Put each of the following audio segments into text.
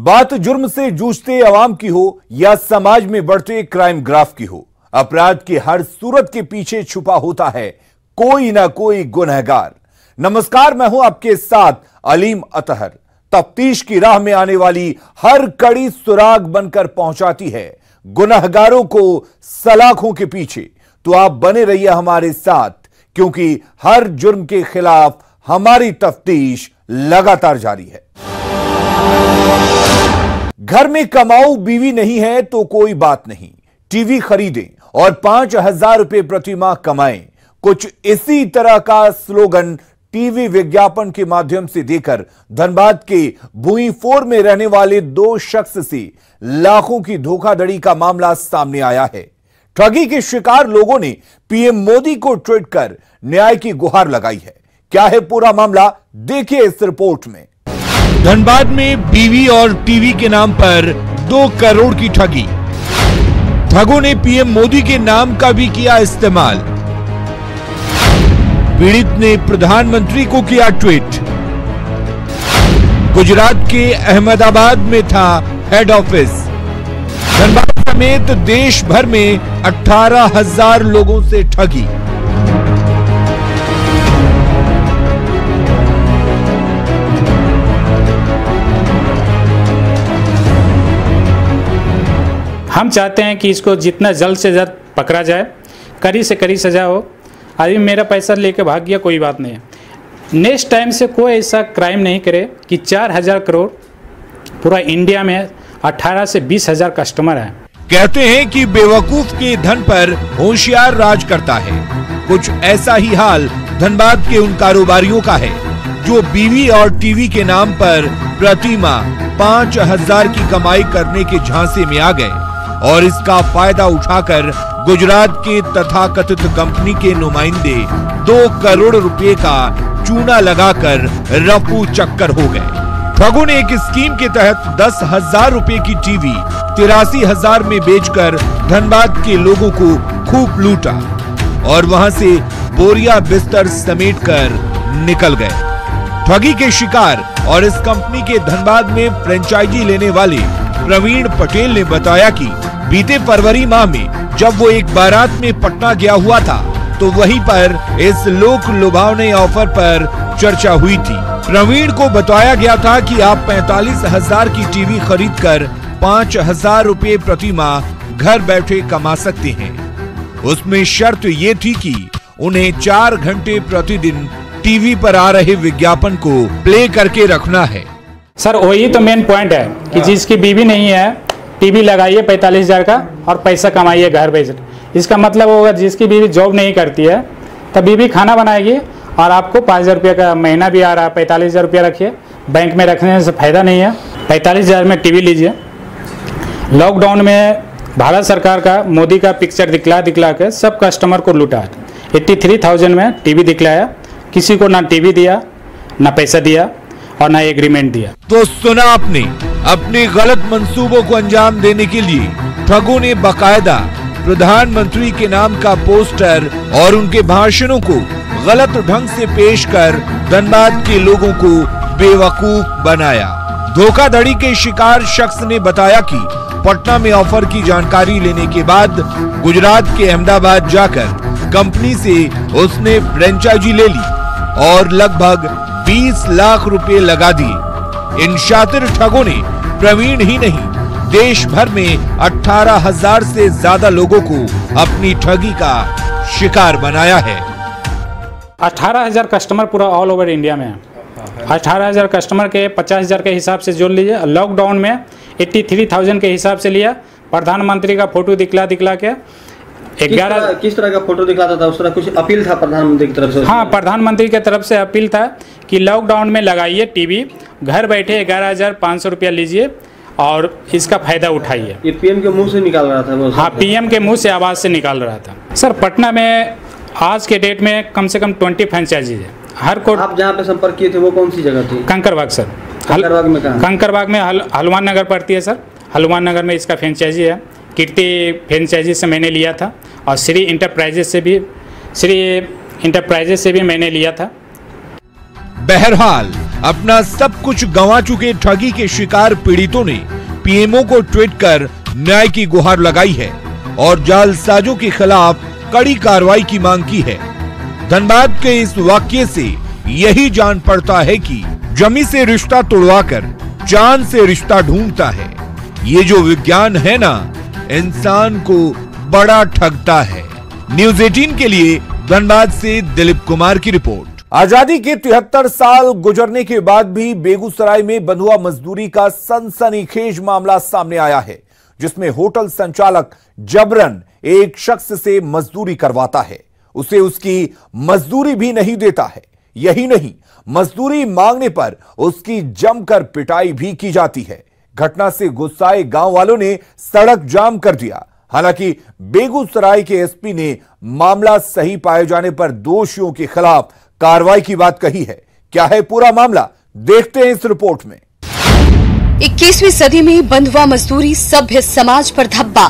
बात जुर्म से जूझते अवाम की हो या समाज में बढ़ते क्राइम ग्राफ की हो, अपराध की हर सूरत के पीछे छुपा होता है कोई ना कोई गुनहगार। नमस्कार, मैं हूं आपके साथ अलीम अतहर। तफ्तीश की राह में आने वाली हर कड़ी सुराग बनकर पहुंचाती है गुनहगारों को सलाखों के पीछे। तो आप बने रहिए हमारे साथ, क्योंकि हर जुर्म के खिलाफ हमारी तफ्तीश लगातार जारी है। घर में कमाऊ बीवी नहीं है तो कोई बात नहीं, टीवी खरीदें और 5,000 रुपए प्रति माह कमाएं। कुछ इसी तरह का स्लोगन टीवी विज्ञापन के माध्यम से देकर धनबाद के भुईफोर में रहने वाले 2 शख्स से लाखों की धोखाधड़ी का मामला सामने आया है। ठगी के शिकार लोगों ने पीएम मोदी को ट्वीट कर न्याय की गुहार लगाई है। क्या है पूरा मामला, देखिए इस रिपोर्ट में। धनबाद में बीवी और टीवी के नाम पर 2 करोड़ की ठगी। ठगों ने पीएम मोदी के नाम का भी किया इस्तेमाल। पीड़ित ने प्रधानमंत्री को किया ट्वीट। गुजरात के अहमदाबाद में था हेड ऑफिस। धनबाद समेत देश भर में 18,000 लोगों से ठगी। हम चाहते हैं कि इसको जितना जल्द से जल्द पकड़ा जाए, कड़ी से कड़ी सजा हो। अभी मेरा पैसा लेके भाग गया, कोई बात नहीं है। नेक्स्ट टाइम से कोई ऐसा क्राइम नहीं करे कि 4,000 करोड़ पूरा इंडिया में 18 से 20,000 कस्टमर हैं। कहते हैं कि बेवकूफ के धन पर होशियार राज करता है। कुछ ऐसा ही हाल धनबाद के उन कारोबारियों का है जो बीवी और टीवी के नाम पर प्रति माह 5,000 की कमाई करने के झांसे में आ गए और इसका फायदा उठाकर गुजरात के तथाकथित कंपनी के नुमाइंदे 2 करोड़ रुपए का चूना लगाकर रफू चक्कर हो गए। ठगों ने एक स्कीम के तहत 10,000 रुपए की टीवी 83,000 में बेचकर धनबाद के लोगों को खूब लूटा और वहां से बोरिया बिस्तर समेटकर निकल गए। ठगी के शिकार और इस कंपनी के धनबाद में फ्रेंचाइजी लेने वाले प्रवीण पटेल ने बताया कि बीते फरवरी माह में जब वो एक बारात में पटना गया हुआ था तो वहीं पर इस लोक लुभावने ऑफर पर चर्चा हुई थी। प्रवीण को बताया गया था कि आप 45,000 की टीवी खरीदकर 5,000 रुपए प्रति माह घर बैठे कमा सकते हैं। उसमें शर्त ये थी कि उन्हें 4 घंटे प्रतिदिन टीवी पर आ रहे विज्ञापन को प्ले करके रखना है। सर वही तो मेन पॉइंट है कि जिसकी बीवी नहीं है टीवी लगाइए 45,000 का और पैसा कमाइए घर बैठे। इसका मतलब होगा जिसकी बीवी जॉब नहीं करती है तब बीवी खाना बनाएगी और आपको 5,000 रुपये का महीना भी आ रहा है। 45,000 रुपया रखिए, बैंक में रखने से फायदा नहीं है। 45,000 में टीवी लीजिए। लॉकडाउन में भारत सरकार का मोदी का पिक्चर दिखला के सब कस्टमर को लूटा। 83,000 में टीवी दिखलाया, किसी को ना टीवी दिया, ना पैसा दिया और ना एग्रीमेंट दिया। तो सुना आपने, अपने गलत मंसूबों को अंजाम देने के लिए ठगों ने बाकायदा प्रधानमंत्री के नाम का पोस्टर और उनके भाषणों को गलत ढंग से पेश कर धनबाद के लोगों को बेवकूफ बनाया। धोखाधड़ी के शिकार शख्स ने बताया कि पटना में ऑफर की जानकारी लेने के बाद गुजरात के अहमदाबाद जाकर कंपनी से उसने फ्रेंचाइजी ले ली और लगभग 20 लाख रुपए लगा दिए। इन शातिर ठगों ने प्रवीण ही नहीं, देश भर में 18,000 से ज्यादा लोगों को अपनी ठगी का शिकार बनाया है। 18,000 कस्टमर पूरा ऑल ओवर इंडिया में है। 18,000 कस्टमर के 50,000 के हिसाब से जोड़ लीजिए। लॉकडाउन में 83,000 के हिसाब से लिया। प्रधानमंत्री का फोटो दिखला के 11 किस तरह का फोटो दिखलाता था? उस तरह कुछ अपील था प्रधानमंत्री की तरफ से? हाँ, प्रधानमंत्री की तरफ से अपील था कि लॉकडाउन में लगाइए टीवी, घर बैठे 11,500 रुपया लीजिए और इसका फायदा उठाइए। ये पीएम के मुंह से निकाल रहा था वो? हाँ, पीएम के मुंह से आवाज से निकाल रहा था। सर पटना में आज के डेट में कम से कम 20 फ्रेंचाइजी है। हर को आप जहाँ पे संपर्क किए थे वो कौन सी जगह थी? कंकरबाग सर। कंकरबाग में कहाँ? कंकरबाग में हनुमान नगर पड़ती है सर। हनुमान नगर में इसका फ्रेंचाइजी है। कीर्ति फ्रेंचाइजी से मैंने लिया था और श्री इंटरप्राइजेस से भी मैंने लिया था। बहरहाल अपना सब कुछ गंवा चुके ठगी के शिकार पीड़ितों ने पीएमओ को ट्वीट कर न्याय की गुहार लगाई है और जालसाजों के खिलाफ कड़ी कार्रवाई की मांग की है। धनबाद के इस वाक्य से यही जान पड़ता है कि जमी से रिश्ता तोड़वाकर चांद से रिश्ता ढूंढता है। ये जो विज्ञान है ना, इंसान को बड़ा ठगता है। न्यूज़ 18 के लिए धनबाद से दिलीप कुमार की रिपोर्ट। आजादी के 73 साल गुजरने के बाद भी बेगूसराय में बंधुआ मजदूरी का सनसनीखेज मामला सामने आया है, जिसमें होटल संचालक जबरन एक शख्स से मजदूरी करवाता है, उसे उसकी मजदूरी भी नहीं देता है। यही नहीं, मजदूरी मांगने पर उसकी जमकर पिटाई भी की जाती है। घटना से गुस्साए गांव वालों ने सड़क जाम कर दिया। हालांकि बेगूसराय के एसपी ने मामला सही पाए जाने पर दोषियों के खिलाफ कार्रवाई की बात कही है। क्या है पूरा मामला, देखते हैं इस रिपोर्ट में। 21वीं सदी में बंधुआ मजदूरी सभ्य समाज पर धब्बा।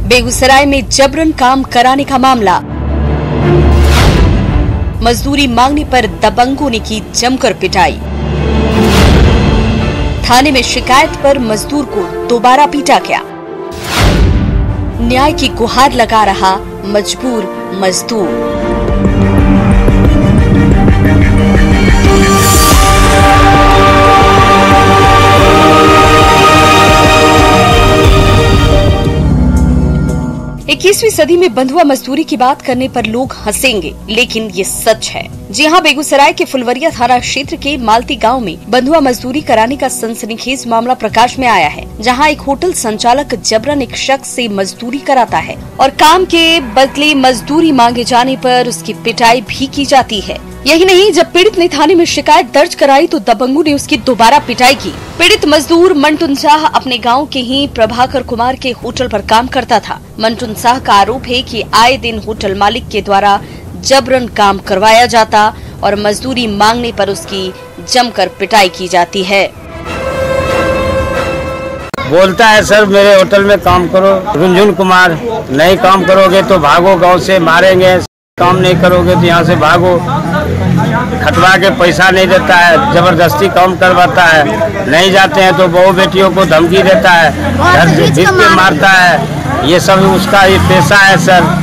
बेगूसराय में जबरन काम कराने का मामला। मजदूरी मांगने पर दबंगों ने की जमकर पिटाई। थाने में शिकायत पर मजदूर को दोबारा पीटा गया। न्याय की गुहार लगा रहा मजबूर मजदूर। इक्कीसवीं सदी में बंधुआ मजदूरी की बात करने पर लोग हंसेंगे, लेकिन ये सच है। जी हां, बेगूसराय के फुलवरिया थाना क्षेत्र के मालती गांव में बंधुआ मजदूरी कराने का सनसनीखेज मामला प्रकाश में आया है, जहां एक होटल संचालक जबरन एक शख्स से मजदूरी कराता है और काम के बदले मजदूरी मांगे जाने पर उसकी पिटाई भी की जाती है। यही नहीं, जब पीड़ित ने थाने में शिकायत दर्ज कराई तो दबंगों ने उसकी दोबारा पिटाई की। पीड़ित मजदूर मंटुन शाह अपने गांव के ही प्रभाकर कुमार के होटल पर काम करता था। मंटुन शाह का आरोप है कि आए दिन होटल मालिक के द्वारा जबरन काम करवाया जाता और मजदूरी मांगने पर उसकी जमकर पिटाई की जाती है। बोलता है, सर मेरे होटल में काम करो, रुंझुन कुमार, नहीं काम करोगे तो भागो, गांव से मारेंगे, काम नहीं करोगे तो यहाँ से भागो। खटवा के पैसा नहीं देता है, जबरदस्ती काम करवाता है, नहीं जाते हैं तो बहू बेटियों को धमकी देता है, घर से भीत पे मारता है। ये सब उसका ये पेशा है सर।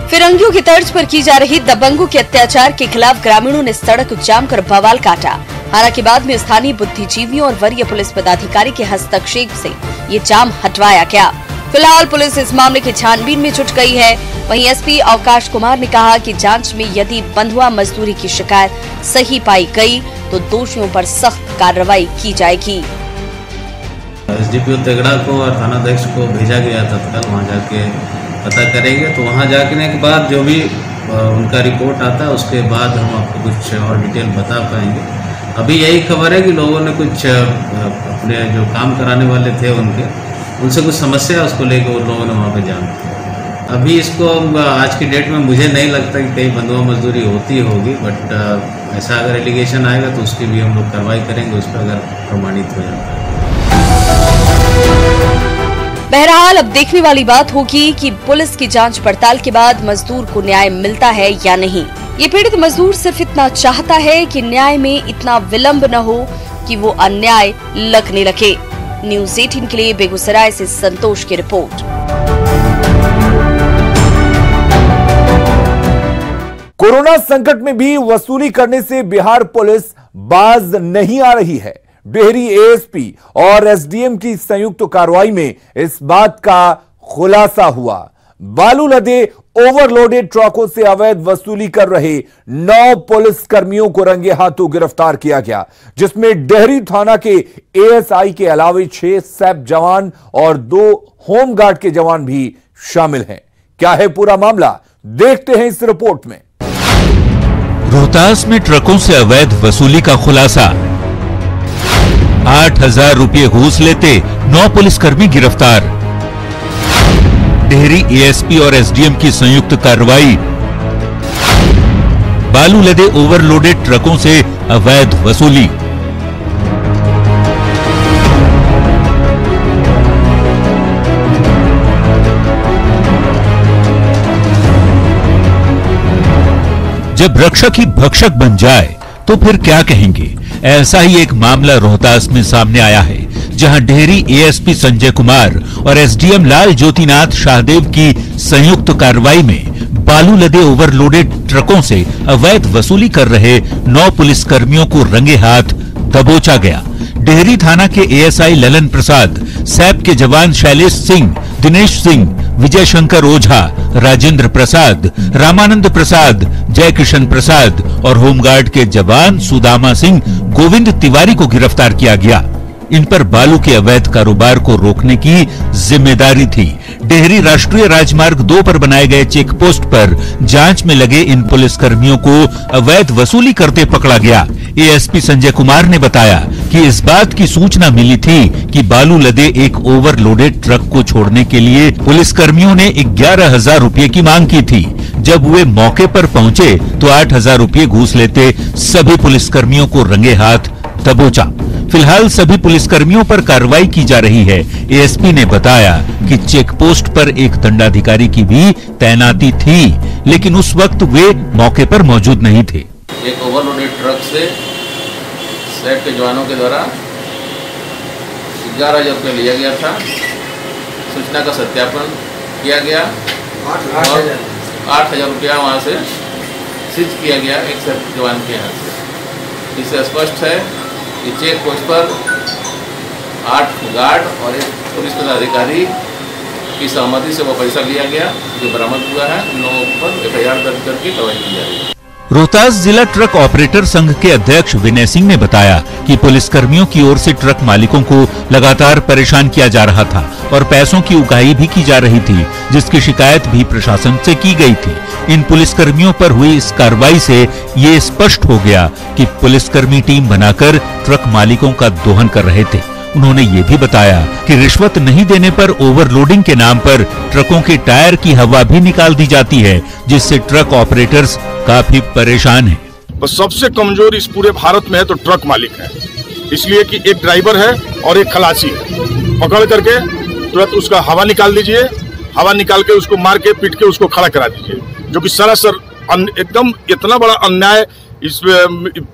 फिरंगियों की तर्ज पर की जा रही दबंगों के अत्याचार के खिलाफ ग्रामीणों ने सड़क जाम कर बवाल काटा। हालांकि बाद में स्थानीय बुद्धिजीवियों और वरीय पुलिस पदाधिकारी के हस्तक्षेप से ये जाम हटवाया गया। फिलहाल पुलिस इस मामले की छानबीन में जुट गई है। वहीं एसपी अवकाश कुमार ने कहा कि जांच में यदि बंधुआ मजदूरी की शिकायत सही पाई गई तो दोषियों पर सख्त कार्रवाई की जाएगी। एसडीपीओ तेगड़ा को और थानाध्यक्ष को भेजा गया तत्काल, वहाँ जाके पता करेंगे। तो वहाँ जाने के बाद जो भी उनका रिपोर्ट आता है उसके बाद हम आपको कुछ और डिटेल बता पाएंगे। अभी यही खबर है कि लोगों ने कुछ अपने जो काम कराने वाले थे उनसे कुछ समस्या है, उसको लेकर उन लोगों ने वहाँ पे जाम किया। अभी इसको आज की डेट में मुझे नहीं लगता कि कहीं बंधुआ मजदूरी होती होगी, बट ऐसा अगर एलिगेशन आएगा तो उसकी भी हम लोग कार्रवाई करेंगे, उस पर अगर प्रमाणित हो जाता है। बहरहाल अब देखने वाली बात होगी कि पुलिस की जांच पड़ताल के बाद मजदूर को न्याय मिलता है या नहीं। ये पीड़ित मजदूर सिर्फ इतना चाहता है कि न्याय में इतना विलंब न हो कि वो अन्याय लगने लगे। न्यूज़ 18 के लिए बेगूसराय से संतोष की रिपोर्ट। कोरोना संकट में भी वसूली करने से बिहार पुलिस बाज नहीं आ रही है। डेहरी एएसपी और एसडीएम की संयुक्त कार्रवाई में इस बात का खुलासा हुआ। बालू लदे ओवरलोडेड ट्रकों से अवैध वसूली कर रहे 9 पुलिस कर्मियों को रंगे हाथों गिरफ्तार किया गया, जिसमें डेहरी थाना के एएसआई के अलावे 6 सैप जवान और 2 होमगार्ड के जवान भी शामिल हैं। क्या है पूरा मामला, देखते हैं इस रिपोर्ट में। रोहतास में ट्रकों से अवैध वसूली का खुलासा। 8,000 रुपये घूस लेते 9 पुलिसकर्मी गिरफ्तार। डेहरी एएसपी और एसडीएम की संयुक्त कार्रवाई। बालू लदे ओवरलोडेड ट्रकों से अवैध वसूली। जब रक्षक ही भक्षक बन जाए तो फिर क्या कहेंगे। ऐसा ही एक मामला रोहतास में सामने आया है, जहां डेहरी एएसपी संजय कुमार और एसडीएम लाल ज्योतिनाथ शाहदेव की संयुक्त कार्रवाई में बालू लदे ओवरलोडेड ट्रकों से अवैध वसूली कर रहे 9 पुलिसकर्मियों को रंगे हाथ दबोचा गया। डेहरी थाना के एएसआई ललन प्रसाद, सैप के जवान शैलेश सिंह, दिनेश सिंह, विजय शंकर ओझा, राजेंद्र प्रसाद, रामानंद प्रसाद, जय किशन प्रसाद और होमगार्ड के जवान सुदामा सिंह, गोविंद तिवारी को गिरफ्तार किया गया। इन पर बालू के अवैध कारोबार को रोकने की जिम्मेदारी थी। डेहरी राष्ट्रीय राजमार्ग 2 पर बनाए गए चेक पोस्ट पर जांच में लगे इन पुलिसकर्मियों को अवैध वसूली करते पकड़ा गया। एएसपी संजय कुमार ने बताया कि इस बात की सूचना मिली थी कि बालू लदे एक ओवरलोडेड ट्रक को छोड़ने के लिए पुलिसकर्मियों ने 11,000 रुपए की मांग की थी। जब वे मौके पर पहुंचे तो 8,000 रुपए घूस लेते सभी पुलिसकर्मियों को रंगे हाथ दबोचा। फिलहाल सभी पुलिसकर्मियों पर कार्रवाई की जा रही है। एएसपी ने बताया कि चेक पोस्ट पर एक दंडाधिकारी की भी तैनाती थी, लेकिन उस वक्त वे मौके पर मौजूद नहीं थे। एक ओवरलोडेड ट्रक से सैप के जवानों के द्वारा 11,000 रुपये लिया गया था। सूचना का सत्यापन किया गया और 8,000 रुपया वहाँ से सीज किया गया एक सैप जवान के यहाँ से। इससे स्पष्ट है कि चेक पोस्ट पर 8 गार्ड और एक पुलिस पदाधिकारी की सहमति से वो पैसा लिया गया, जो बरामद हुआ है। इन लोगों पर एफआईआर दर्ज करके कार्रवाई की जा रही है। रोहतास जिला ट्रक ऑपरेटर संघ के अध्यक्ष विनय सिंह ने बताया कि पुलिसकर्मियों की ओर से ट्रक मालिकों को लगातार परेशान किया जा रहा था और पैसों की उगाही भी की जा रही थी, जिसकी शिकायत भी प्रशासन से की गई थी। इन पुलिसकर्मियों पर हुई इस कार्रवाई से ये स्पष्ट हो गया कि पुलिसकर्मी टीम बनाकर ट्रक मालिकों का दोहन कर रहे थे। उन्होंने ये भी बताया कि रिश्वत नहीं देने पर ओवरलोडिंग के नाम पर ट्रकों के टायर की हवा भी निकाल दी जाती है, जिससे ट्रक ऑपरेटर्स काफी परेशान हैं। तो सबसे कमजोर इस पूरे भारत में है तो ट्रक मालिक है, इसलिए कि एक ड्राइवर है और एक खलासी है। पकड़ करके तुरंत उसका हवा निकाल दीजिए, हवा निकाल के उसको मार के पीट के उसको खड़ा करा दीजिए, जो कि सरासर एकदम इतना बड़ा अन्याय इस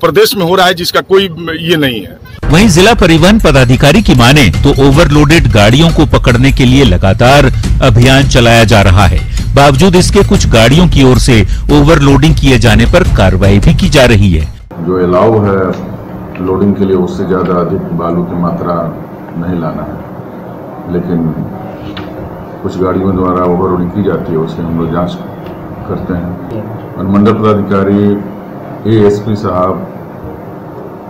प्रदेश में हो रहा है जिसका कोई ये नहीं है। वहीं जिला परिवहन पदाधिकारी की माने तो ओवरलोडेड गाड़ियों को पकड़ने के लिए लगातार अभियान चलाया जा रहा है। बावजूद इसके कुछ गाड़ियों की ओर से ओवरलोडिंग किए जाने पर कार्रवाई भी की जा रही है। जो अलाउ है लोडिंग के लिए उससे ज्यादा अधिक बालू की मात्रा नहीं लाना है, लेकिन कुछ गाड़ियों द्वारा ओवरलोडिंग की जाती है, उसकी हम लोग जाँच करते हैं। और मंडल पदाधिकारी एएसपी साहब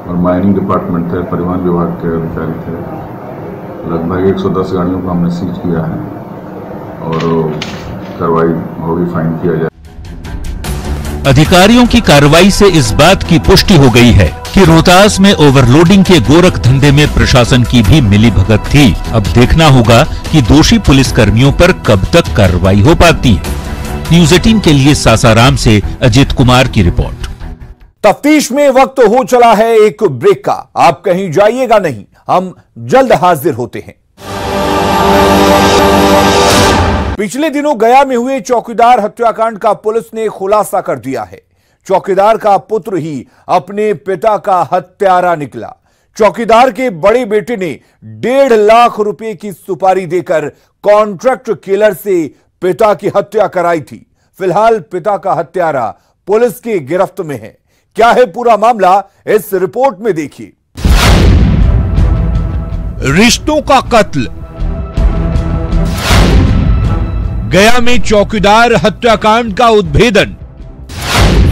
और माइनिंग डिपार्टमेंट थे, परिवहन विभाग के अधिकारी थे, लगभग 110 गाड़ियों को हमने सीज किया है और कार्रवाई होगी, फाइन किया जाए। अधिकारियों की कार्रवाई से इस बात की पुष्टि हो गई है कि रोहतास में ओवरलोडिंग के गोरख धंधे में प्रशासन की भी मिलीभगत थी। अब देखना होगा कि दोषी पुलिसकर्मियों पर कब तक कार्रवाई हो पाती है। न्यूज़ 18 के लिए सासाराम से अजित कुमार की रिपोर्ट। तफ्तीश में वक्त हो चला है एक ब्रेक का, आप कहीं जाइएगा नहीं, हम जल्द हाजिर होते हैं। पिछले दिनों गया में हुए चौकीदार हत्याकांड का पुलिस ने खुलासा कर दिया है। चौकीदार का पुत्र ही अपने पिता का हत्यारा निकला। चौकीदार के बड़े बेटे ने 1.5 लाख रुपए की सुपारी देकर कॉन्ट्रैक्ट किलर से पिता की हत्या कराई थी। फिलहाल पिता का हत्यारा पुलिस की गिरफ्त में है। क्या है पूरा मामला, इस रिपोर्ट में देखिए। रिश्तों का कत्ल। गया में चौकीदार हत्याकांड का उद्भेदन।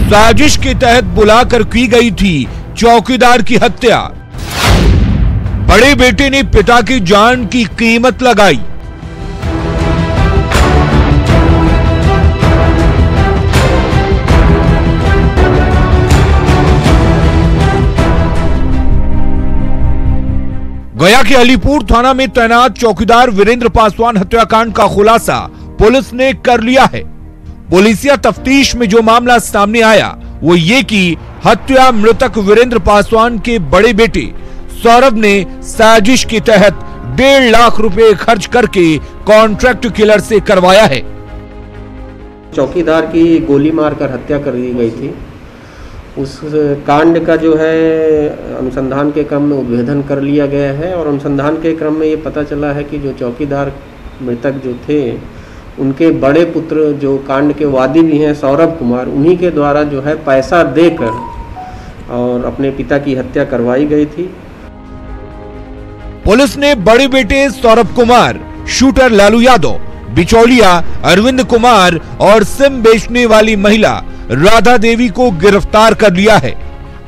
साजिश के तहत बुलाकर की गई थी चौकीदार की हत्या। बड़े बेटे ने पिता की जान की कीमत लगाई। गया के अलीपुर थाना में तैनात चौकीदार वीरेंद्र पासवान हत्याकांड का खुलासा पुलिस ने कर लिया है। पुलिसिया तफ्तीश में जो मामला सामने आया वो ये कि हत्या मृतक वीरेंद्र पासवान के बड़े बेटे सौरभ ने साजिश के तहत 1.5 लाख रुपए खर्च करके कॉन्ट्रैक्ट किलर से करवाया है। चौकीदार की गोली मारकर हत्या कर दी गई थी उस कांड का जो है अनुसंधान के क्रम में उद्भेदन कर लिया गया है और अनुसंधान के क्रम में ये पता चला है कि जो चौकीदार मृतक जो थे उनके बड़े पुत्र जो कांड के वादी भी हैं सौरभ कुमार, उन्हीं के द्वारा जो है पैसा देकर और अपने पिता की हत्या करवाई गई थी। पुलिस ने बड़े बेटे सौरभ कुमार, शूटर लालू यादव, बिचौलिया अरविंद कुमार और सिम बेचने वाली महिला राधा देवी को गिरफ्तार कर लिया है।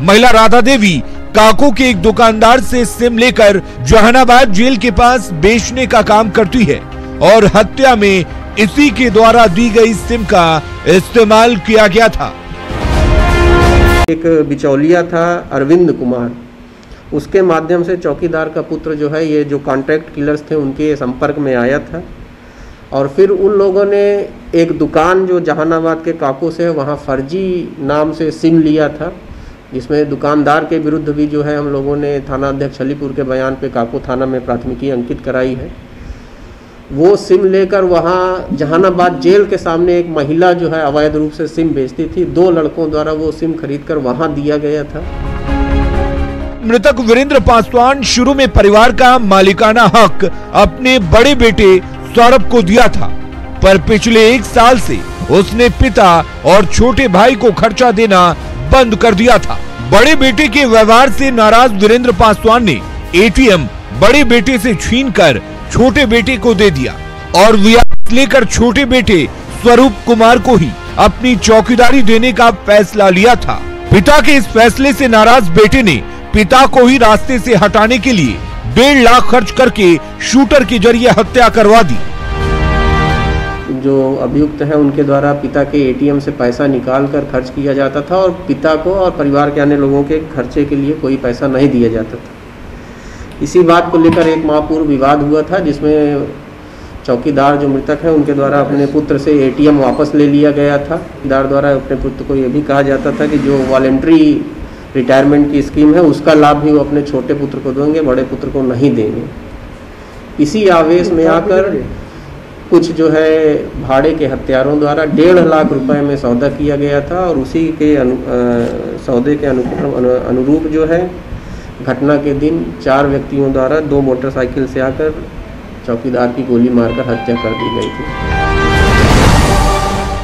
महिला राधा देवी काको के एक दुकानदार से सिम लेकर जहानाबाद जेल के पास बेचने का काम करती है और हत्या में इसी के द्वारा दी गई सिम का इस्तेमाल किया गया था। एक बिचौलिया था अरविंद कुमार, उसके माध्यम से चौकीदार का पुत्र जो है ये जो कॉन्ट्रैक्ट किलर्स थे उनके संपर्क में आया था और फिर उन लोगों ने एक दुकान जो जहानाबाद के काको से है वहाँ फर्जी नाम से सिम लिया था, जिसमें दुकानदार के विरुद्ध भी जो है हम लोगों ने थाना अध्यक्ष अलीपुर के बयान पे काको थाना में प्राथमिकी अंकित कराई है। वो सिम लेकर वहाँ जहानाबाद जेल के सामने एक महिला जो है अवैध रूप से सिम बेचती थी, 2 लड़कों द्वारा वो सिम खरीदकर वहाँ दिया गया था। मृतक वीरेंद्र पासवान शुरू में परिवार का मालिकाना हक अपने बड़े बेटे सौरभ को दिया था, पर पिछले 1 साल से उसने पिता और छोटे भाई को खर्चा देना बंद कर दिया था। बड़े बेटे के व्यवहार से नाराज वीरेंद्र पासवान ने एटीएम बड़े बेटे से छीनकर छोटे बेटे को दे दिया और विरासत लेकर छोटे बेटे स्वरूप कुमार को ही अपनी चौकीदारी देने का फैसला लिया था। पिता के इस फैसले से नाराज बेटे ने पिता को ही रास्ते से हटाने के लिए 1.5 लाख खर्च करके शूटर के जरिए हत्या करवा दी। जो अभियुक्त है उनके द्वारा पिता के एटीएम से पैसा निकाल कर खर्च किया जाता था और पिता को और परिवार के अन्य लोगों के खर्चे के लिए कोई पैसा नहीं दिया जाता था। इसी बात को लेकर 1 माह पूर्व विवाद हुआ था, जिसमें चौकीदार जो मृतक है उनके द्वारा अपने पुत्र से एटीएम वापस ले लिया गया था। चौकीदार द्वारा अपने पुत्र को यह भी कहा जाता था कि जो वॉलेंट्री रिटायरमेंट की स्कीम है उसका लाभ भी वो अपने छोटे पुत्र को देंगे, बड़े पुत्र को नहीं देंगे। इसी आवेश में आकर कुछ जो है भाड़े के हत्यारों द्वारा 1.5 लाख रुपए में सौदा किया गया था और उसी के सौदे के अनुरूप जो है घटना के दिन 4 व्यक्तियों द्वारा 2 मोटरसाइकिल से आकर चौकीदार की गोली मारकर हत्या कर दी गई थी।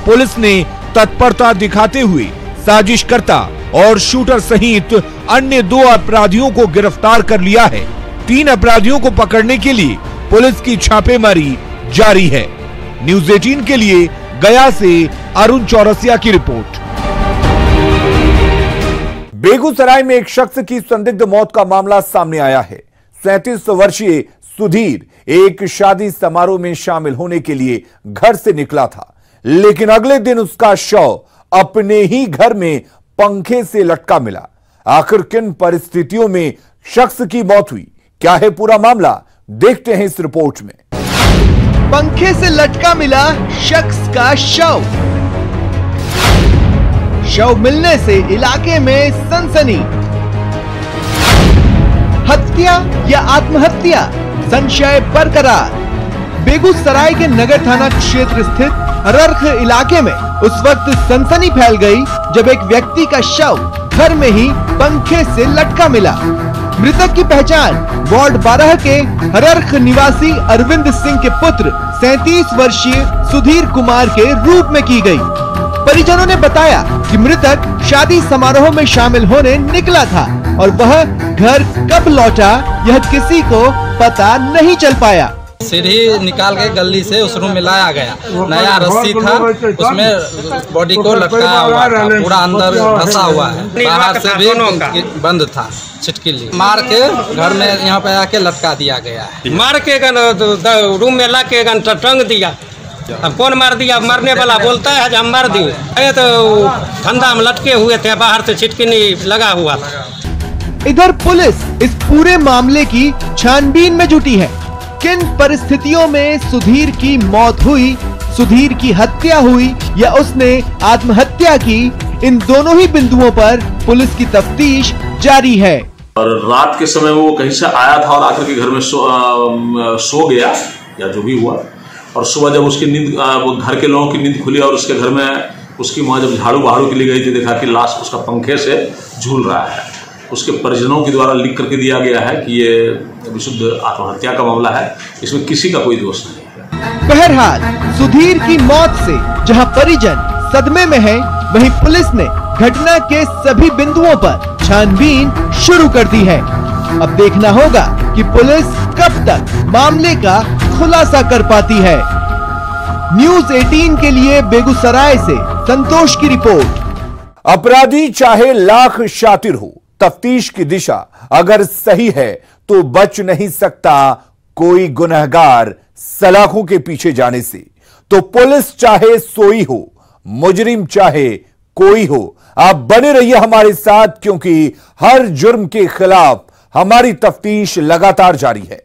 पुलिस ने तत्परता दिखाते हुए साजिशकर्ता और शूटर सहित अन्य 2 अपराधियों को गिरफ्तार कर लिया है। 3 अपराधियों को पकड़ने के लिए पुलिस की छापेमारी जारी है। न्यूज़ 18 के लिए गया से अरुण चौरसिया की रिपोर्ट। बेगूसराय में एक शख्स की संदिग्ध मौत का मामला सामने आया है। 37 वर्षीय सुधीर एक शादी समारोह में शामिल होने के लिए घर से निकला था, लेकिन अगले दिन उसका शव अपने ही घर में पंखे से लटका मिला। आखिर किन परिस्थितियों में शख्स की मौत हुई, क्या है पूरा मामला, देखते हैं इस रिपोर्ट में। पंखे से लटका मिला शख्स का शव। शव मिलने से इलाके में सनसनी। हत्या या आत्महत्या, संशय बरकरार। बेगूसराय के नगर थाना क्षेत्र स्थित हरर्ख इलाके में उस वक्त सनसनी फैल गई जब एक व्यक्ति का शव घर में ही पंखे से लटका मिला। मृतक की पहचान वार्ड 12 के हरर्ख निवासी अरविंद सिंह के पुत्र 37 वर्षीय सुधीर कुमार के रूप में की गई। परिजनों ने बताया कि मृतक शादी समारोह में शामिल होने निकला था और वह घर कब लौटा यह किसी को पता नहीं चल पाया। सीढ़ी निकाल के गली से उस रूम में लाया गया। नया रस्सी था, उसमें बॉडी को लटकाया हुआ था, पूरा अंदर धंसा हुआ है, बाहर से भी बंद था। छिटकिली मार के घर में यहाँ पे आके लटका दिया गया है। मार के रूम में ला के टंग दिया। अब कौन मार दिया? मरने वाला बोलता है हम मार दिए। तो ठंडा में लटके हुए थे, बाहर से छिटकिली लगा हुआ था। इधर पुलिस इस पूरे मामले की छानबीन में जुटी है। किन परिस्थितियों में सुधीर की मौत हुई, सुधीर की हत्या हुई या उसने आत्महत्या की, इन दोनों ही बिंदुओं पर पुलिस की तफ्तीश जारी है। और रात के समय वो कहीं से आया था और आकर के घर में सो गया या जो भी हुआ, और सुबह जब उसकी नींद, वो घर के लोगों की नींद खुली और उसके घर में उसकी माँ जब झाड़ू बहाड़ू के लिए गई थी, देखा कि लाश उसका पंखे से झूल रहा है। उसके परिजनों के द्वारा लिख करके दिया गया है कि ये विशुद्ध आत्महत्या का मामला है, इसमें किसी का कोई दोष नहीं है। बहरहाल सुधीर की मौत से जहां परिजन सदमे में है, वहीं पुलिस ने घटना के सभी बिंदुओं पर छानबीन शुरू कर दी है। अब देखना होगा कि पुलिस कब तक मामले का खुलासा कर पाती है। न्यूज़ 18 के लिए बेगूसराय से संतोष की रिपोर्ट। अपराधी चाहे लाख शातिर हो, तफ्तीश की दिशा अगर सही है तो बच नहीं सकता कोई गुनहगार सलाखों के पीछे जाने से। तो पुलिस चाहे सोई हो, मुजरिम चाहे कोई हो, आप बने रहिए हमारे साथ, क्योंकि हर जुर्म के खिलाफ हमारी तफ्तीश लगातार जारी है।